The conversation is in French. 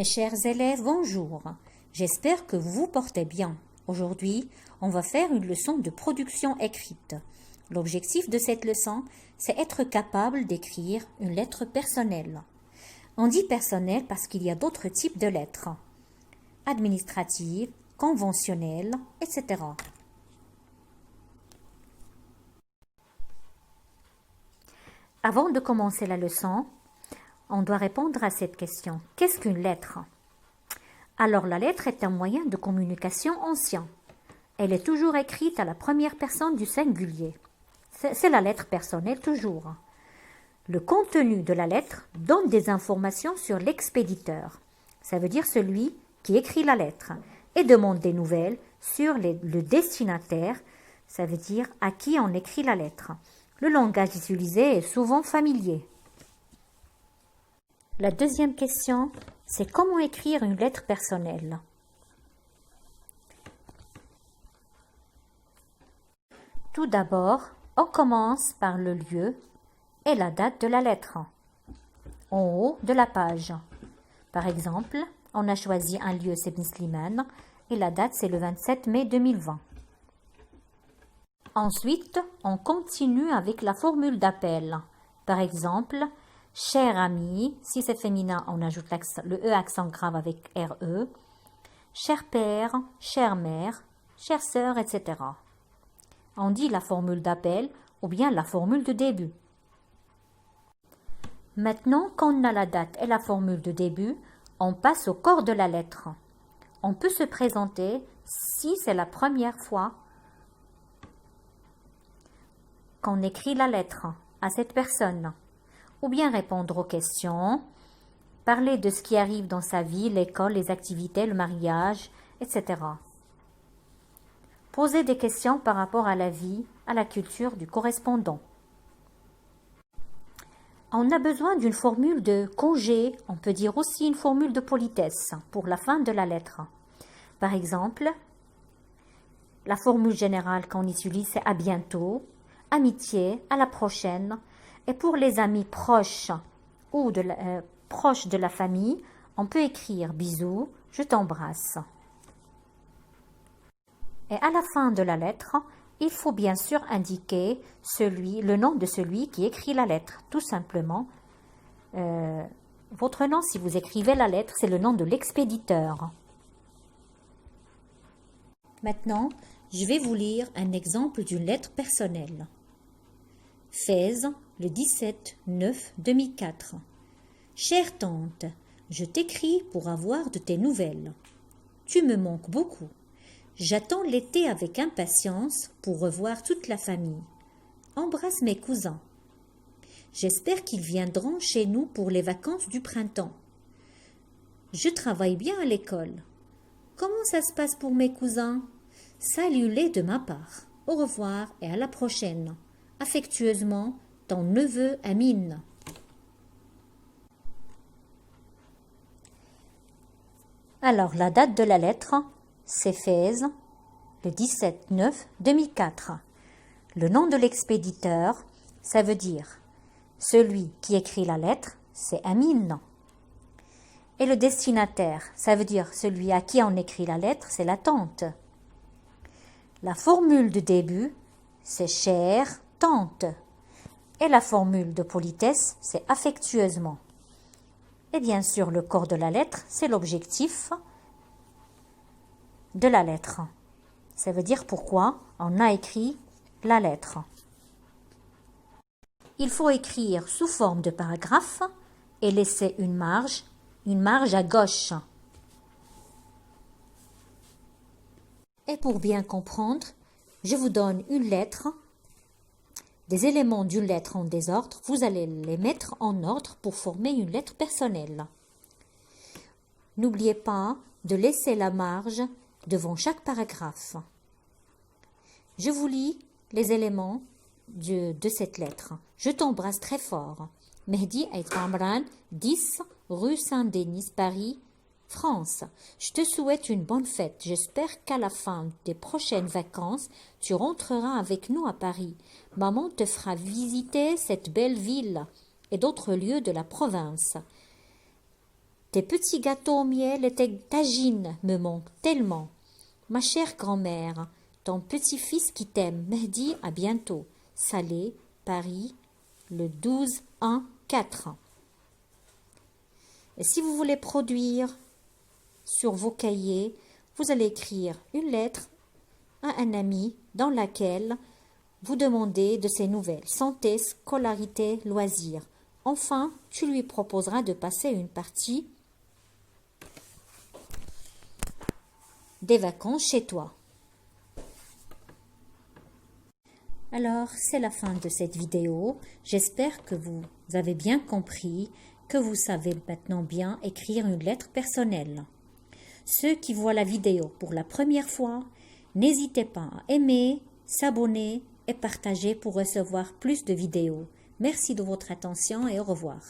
Mes chers élèves, bonjour. J'espère que vous vous portez bien. Aujourd'hui, on va faire une leçon de production écrite. L'objectif de cette leçon, c'est être capable d'écrire une lettre personnelle. On dit personnelle parce qu'il y a d'autres types de lettres. Administratives, conventionnelles, etc. Avant de commencer la leçon, on doit répondre à cette question. Qu'est-ce qu'une lettre? Alors la lettre est un moyen de communication ancien. Elle est toujours écrite à la première personne du singulier. C'est la lettre personnelle toujours. Le contenu de la lettre donne des informations sur l'expéditeur. Ça veut dire celui qui écrit la lettre et demande des nouvelles sur le destinataire. Ça veut dire à qui on écrit la lettre. Le langage utilisé est souvent familier. La deuxième question, c'est comment écrire une lettre personnelle. Tout d'abord, on commence par le lieu et la date de la lettre, en haut de la page. Par exemple, on a choisi un lieu, c'est Bn Slimane, et la date, c'est le 27 mai 2020. Ensuite, on continue avec la formule d'appel. Par exemple, cher ami, si c'est féminin, on ajoute le E accent grave avec RE. Cher père, chère mère, chère sœur, etc. On dit la formule d'appel ou bien la formule de début. Maintenant qu'on a la date et la formule de début, on passe au corps de la lettre. On peut se présenter si c'est la première fois qu'on écrit la lettre à cette personne, ou bien répondre aux questions, parler de ce qui arrive dans sa vie, l'école, les activités, le mariage, etc. Poser des questions par rapport à la vie, à la culture du correspondant. On a besoin d'une formule de congé, on peut dire aussi une formule de politesse pour la fin de la lettre. Par exemple, la formule générale qu'on utilise, c'est à bientôt, amitié, à la prochaine. Et pour les amis proches ou proches de la famille, on peut écrire bisous, je t'embrasse. Et à la fin de la lettre, il faut bien sûr indiquer le nom de celui qui écrit la lettre. Tout simplement, votre nom, si vous écrivez la lettre, c'est le nom de l'expéditeur. Maintenant, je vais vous lire un exemple d'une lettre personnelle. Fès, le 17/9/2004. Chère tante, je t'écris pour avoir de tes nouvelles. Tu me manques beaucoup. J'attends l'été avec impatience pour revoir toute la famille. Embrasse mes cousins. J'espère qu'ils viendront chez nous pour les vacances du printemps. Je travaille bien à l'école. Comment ça se passe pour mes cousins? Salue-les de ma part. Au revoir et à la prochaine. Affectueusement, ton neveu Amine. Alors, la date de la lettre, c'est Fès, le 17/9/2004. Le nom de l'expéditeur, ça veut dire celui qui écrit la lettre, c'est Amine. Et le destinataire, ça veut dire celui à qui on écrit la lettre, c'est la tante. La formule de début, c'est chère tante. Et la formule de politesse, c'est affectueusement. Et bien sûr, le corps de la lettre, c'est l'objectif de la lettre. Ça veut dire pourquoi on a écrit la lettre. Il faut écrire sous forme de paragraphe et laisser une marge à gauche. Et pour bien comprendre, je vous donne une lettre, des éléments d'une lettre en désordre, vous allez les mettre en ordre pour former une lettre personnelle. N'oubliez pas de laisser la marge devant chaque paragraphe. Je vous lis les éléments de cette lettre. Je t'embrasse très fort. Mehdi Ait Amran, 10 rue Saint-Denis, Paris, France. Je te souhaite une bonne fête. J'espère qu'à la fin des prochaines vacances, tu rentreras avec nous à Paris. Maman te fera visiter cette belle ville et d'autres lieux de la province. Tes petits gâteaux au miel et tes tagines me manquent tellement. Ma chère grand-mère, ton petit-fils qui t'aime, Mehdi, à bientôt. Salé, Paris, le 12/1/4. Et si vous voulez produire sur vos cahiers, vous allez écrire une lettre à un ami dans laquelle vous demandez de ses nouvelles, santé, scolarité, loisirs. Enfin, tu lui proposeras de passer une partie des vacances chez toi. Alors, c'est la fin de cette vidéo. J'espère que vous avez bien compris, que vous savez maintenant bien écrire une lettre personnelle. Ceux qui voient la vidéo pour la première fois, n'hésitez pas à aimer, s'abonner et partager pour recevoir plus de vidéos. Merci de votre attention et au revoir.